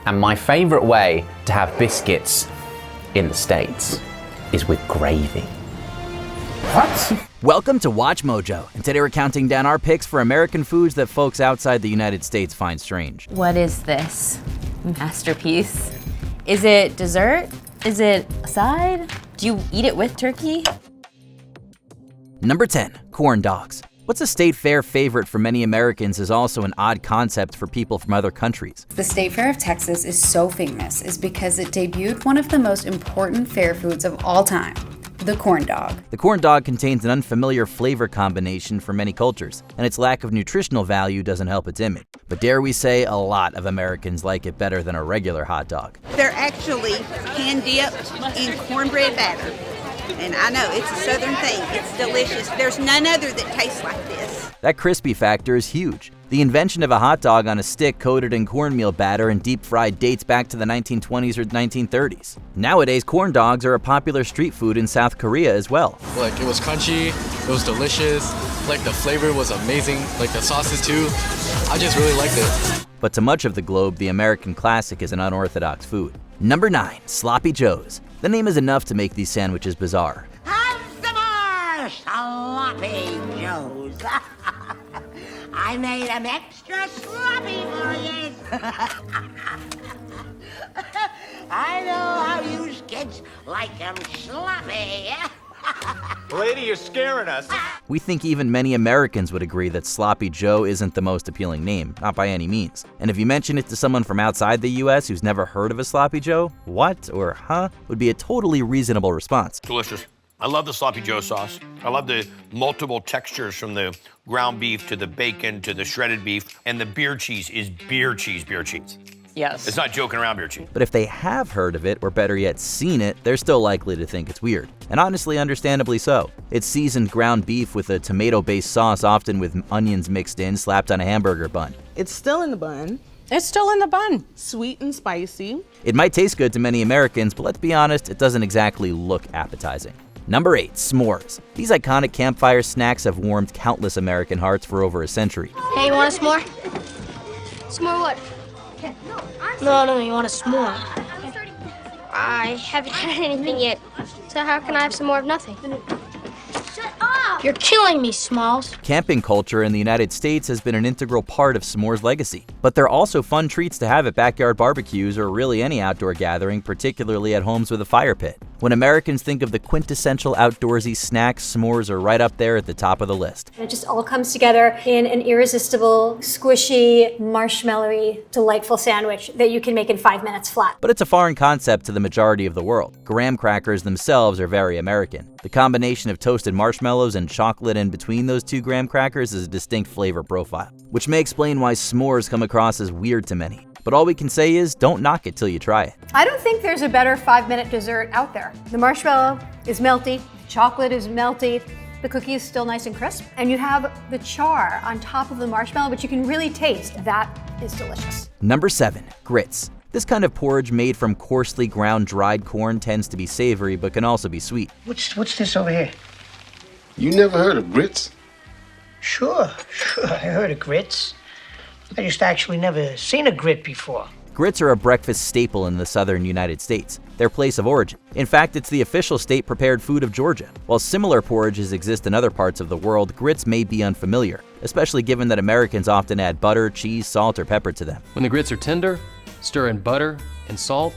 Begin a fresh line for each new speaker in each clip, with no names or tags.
And my favorite way to have biscuits in the States is with gravy. What?
Welcome to Watch Mojo, and today we're counting down our picks for American foods that folks outside the United States find strange.
What is this masterpiece? Is it dessert? Is it a side? Do you eat it with turkey?
Number 10, corn dogs. What's a state fair favorite for many Americans is also an odd concept for people from other countries.
The State Fair of Texas is so famous is because it debuted one of the most important fair foods of all time, the corn dog.
The corn dog contains an unfamiliar flavor combination for many cultures, and its lack of nutritional value doesn't help its image. But dare we say, a lot of Americans like it better than a regular hot dog.
They're actually hand-dipped in cornbread batter. And I know, it's a southern thing. It's delicious. There's none other that tastes like this.
That crispy factor is huge. The invention of a hot dog on a stick coated in cornmeal batter and deep-fried dates back to the 1920s or 1930s. Nowadays, corn dogs are a popular street food in South Korea as well.
Like, it was crunchy, it was delicious, like the flavor was amazing, like the sauces too. I just really liked it.
But to much of the globe, the American classic is an unorthodox food. Number 9, Sloppy Joes. The name is enough to make these sandwiches bizarre.
Have some more sloppy joes. I made them extra sloppy for you. I know how you kids like them sloppy.
Lady, you're scaring us.
We think even many Americans would agree that Sloppy Joe isn't the most appealing name, not by any means. And if you mention it to someone from outside the US who's never heard of a Sloppy Joe, what or huh would be a totally reasonable response.
Delicious. I love the Sloppy Joe sauce. I love the multiple textures from the ground beef to the bacon to the shredded beef. And the beer cheese is beer cheese.
Yes.
It's not joking around beer cheese.
But if they have heard of it, or better yet seen it, they're still likely to think it's weird. And honestly, understandably so. It's seasoned ground beef with a tomato-based sauce, often with onions mixed in, slapped on a hamburger bun.
It's still in the bun. It's still in the bun. Sweet and spicy.
It might taste good to many Americans, but let's be honest, it doesn't exactly look appetizing. Number 8, s'mores. These iconic campfire snacks have warmed countless American hearts for over a century.
Hey, you want a s'more? S'more what? No, you want a s'more. I haven't had anything yet, so how can I have some more of nothing? Shut up! You're killing me, Smalls.
Camping culture in the United States has been an integral part of s'mores' legacy. But they're also fun treats to have at backyard barbecues or really any outdoor gathering, particularly at homes with a fire pit. When Americans think of the quintessential outdoorsy snack, s'mores are right up there at the top of the list.
It just all comes together in an irresistible, squishy, marshmallowy, delightful sandwich that you can make in 5 minutes flat.
But it's a foreign concept to the majority of the world. Graham crackers themselves are very American. The combination of toasted marshmallows and chocolate in between those two graham crackers is a distinct flavor profile, which may explain why s'mores come across as weird to many. But all we can say is, don't knock it till you try it.
I don't think there's a better 5-minute dessert out there. The marshmallow is melty, the chocolate is melty, the cookie is still nice and crisp, and you have the char on top of the marshmallow, which you can really taste. That is delicious.
Number 7, grits. This kind of porridge made from coarsely ground dried corn tends to be savory, but can also be sweet.
What's this over here?
You never heard of grits?
Sure, I heard of grits. I just actually never seen a grit before.
Grits are a breakfast staple in the southern United States, their place of origin. In fact, it's the official state-prepared food of Georgia. While similar porridges exist in other parts of the world, grits may be unfamiliar, especially given that Americans often add butter, cheese, salt, or pepper to them.
When the grits are tender, stir in butter and salt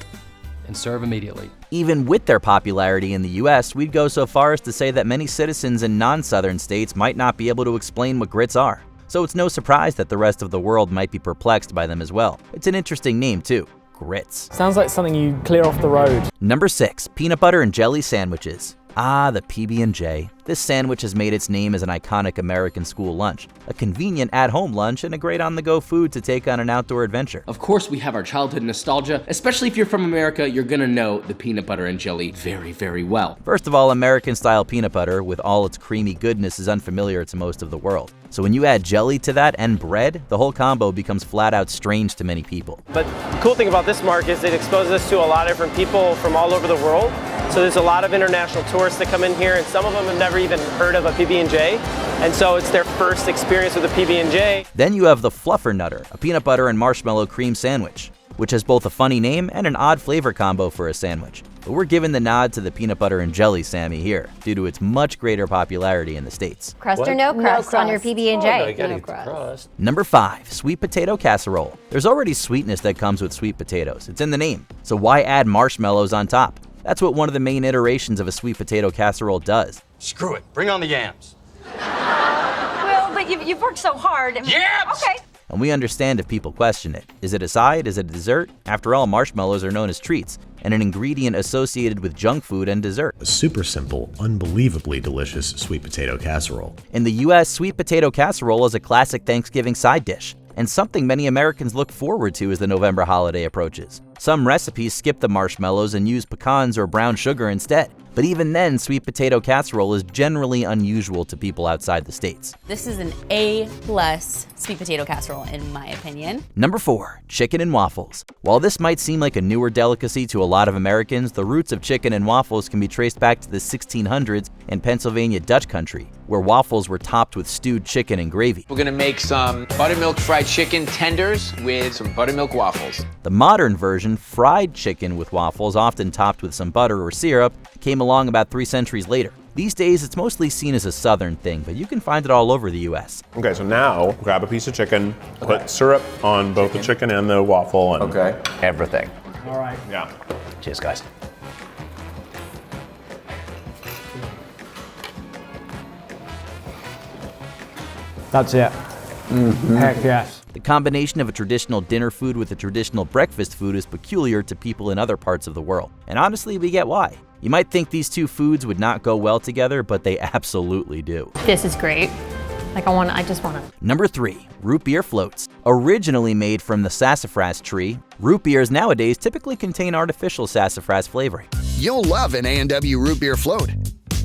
and serve immediately.
Even with their popularity in the US, we'd go so far as to say that many citizens in non-southern states might not be able to explain what grits are. So it's no surprise that the rest of the world might be perplexed by them as well. It's an interesting name too, grits.
Sounds like something you clear off the road.
Number 6, peanut butter and jelly sandwiches. Ah, the PB&J. This sandwich has made its name as an iconic American school lunch, a convenient at-home lunch and a great on-the-go food to take on an outdoor adventure.
Of course, we have our childhood nostalgia. Especially if you're from America, you're gonna know the peanut butter and jelly very, very well.
First of all, American-style peanut butter with all its creamy goodness is unfamiliar to most of the world. So when you add jelly to that and bread, the whole combo becomes flat-out strange to many people.
But the cool thing about this market is it exposes us to a lot of different people from all over the world. So there's a lot of international tourists that come in here, and some of them have never even heard of a PB&J, and so it's their first experience with a PB&J.
Then you have the Fluffer Nutter, a peanut butter and marshmallow cream sandwich. which has both a funny name and an odd flavor combo for a sandwich. But we're giving the nod to the peanut butter and jelly Sammy here, due to its much greater popularity in the States.
Crust or no crust on your PB&J?
No crust.
Number 5, sweet potato casserole. There's already sweetness that comes with sweet potatoes. It's in the name. So why add marshmallows on top? That's what one of the main iterations of a sweet potato casserole does.
Screw it. Bring on the yams.
Well, but you've worked so hard.
Yams!
Okay.
And we understand if people question it. Is it a side? Is it a dessert? After all, marshmallows are known as treats, and an ingredient associated with junk food and dessert.
A super simple, unbelievably delicious sweet potato casserole.
In the US, sweet potato casserole is a classic Thanksgiving side dish, and something many Americans look forward to as the November holiday approaches. Some recipes skip the marshmallows and use pecans or brown sugar instead. But even then, sweet potato casserole is generally unusual to people outside the States.
This is an A+ sweet potato casserole, in my opinion.
Number 4, chicken and waffles. While this might seem like a newer delicacy to a lot of Americans, the roots of chicken and waffles can be traced back to the 1600s in Pennsylvania Dutch country, where waffles were topped with stewed chicken and gravy.
We're gonna make some buttermilk fried chicken tenders with some buttermilk waffles.
The modern version, fried chicken with waffles, often topped with some butter or syrup, came along about 3 centuries later. These days, it's mostly seen as a southern thing, but you can find it all over the US.
Okay, so now grab a piece of chicken, put syrup on both the chicken and the waffle, and
everything.
All right.
Yeah.
Cheers, guys.
That's it. Heck yes.
The combination of a traditional dinner food with a traditional breakfast food is peculiar to people in other parts of the world. And honestly, we get why. You might think these two foods would not go well together, but they absolutely do.
This is great. Like I just wanna.
Number 3, root beer floats. Originally made from the sassafras tree, root beers nowadays typically contain artificial sassafras flavoring.
You'll love an A&W root beer float.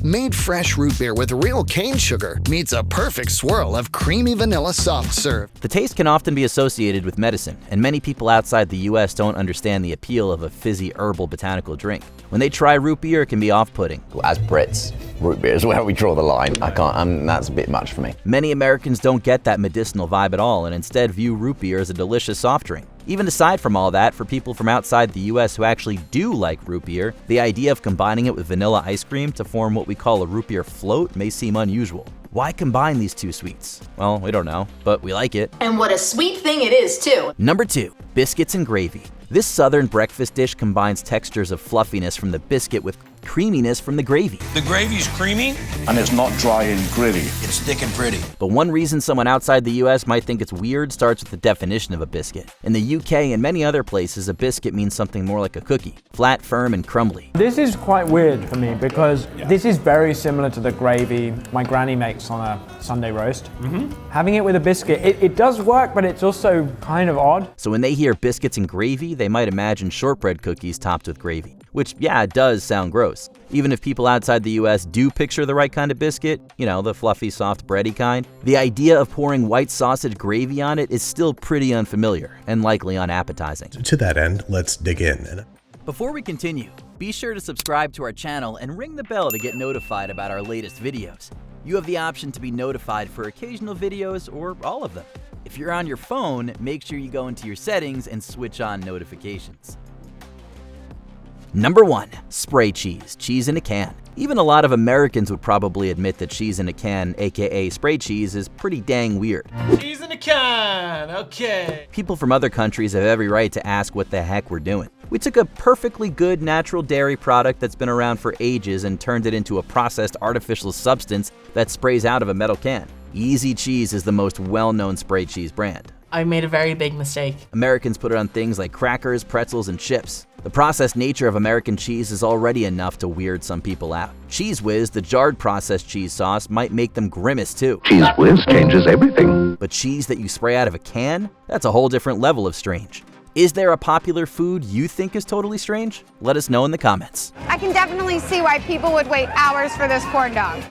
Made fresh root beer with real cane sugar meets a perfect swirl of creamy vanilla soft serve.
The taste can often be associated with medicine, and many people outside the US don't understand the appeal of a fizzy herbal botanical drink. When they try root beer, it can be off-putting.
As Brits, root beer is where we draw the line. I can't, that's a bit much for me.
Many Americans don't get that medicinal vibe at all and instead view root beer as a delicious soft drink. Even aside from all that, for people from outside the US who actually do like root beer, the idea of combining it with vanilla ice cream to form what we call a root beer float may seem unusual. Why combine these two sweets? Well, we don't know, but we like it.
And what a sweet thing it is, too.
Number 2, biscuits and gravy. This southern breakfast dish combines textures of fluffiness from the biscuit with creaminess from the gravy.
The gravy's creamy.
And it's not dry and gritty.
It's thick and pretty.
But one reason someone outside the US might think it's weird starts with the definition of a biscuit. In the UK and many other places, a biscuit means something more like a cookie, flat, firm, and crumbly.
This is quite weird for me because this is very similar to the gravy my granny makes on a Sunday roast. Having it with a biscuit, it does work, but it's also kind of odd.
So when they hear biscuits and gravy, they might imagine shortbread cookies topped with gravy. Which, yeah, it does sound gross. Even if people outside the US do picture the right kind of biscuit, you know, the fluffy, soft, bready kind, the idea of pouring white sausage gravy on it is still pretty unfamiliar and likely unappetizing.
To that end, let's dig in.
Before we continue, be sure to subscribe to our channel and ring the bell to get notified about our latest videos. You have the option to be notified for occasional videos or all of them. If you're on your phone, make sure you go into your settings and switch on notifications. Number 1, spray cheese, cheese in a can. Even a lot of Americans would probably admit that cheese in a can, aka spray cheese, is pretty dang weird.
Cheese in a can, okay.
People from other countries have every right to ask what the heck we're doing. We took a perfectly good natural dairy product that's been around for ages and turned it into a processed artificial substance that sprays out of a metal can. Easy Cheese is the most well-known spray cheese brand.
I made a very big mistake.
Americans put it on things like crackers, pretzels, and chips. The processed nature of American cheese is already enough to weird some people out. Cheese Whiz, the jarred processed cheese sauce, might make them grimace too.
Cheese Whiz changes everything.
But cheese that you spray out of a can? That's a whole different level of strange. Is there a popular food you think is totally strange? Let us know in the comments.
I can definitely see why people would wait hours for this corn dog.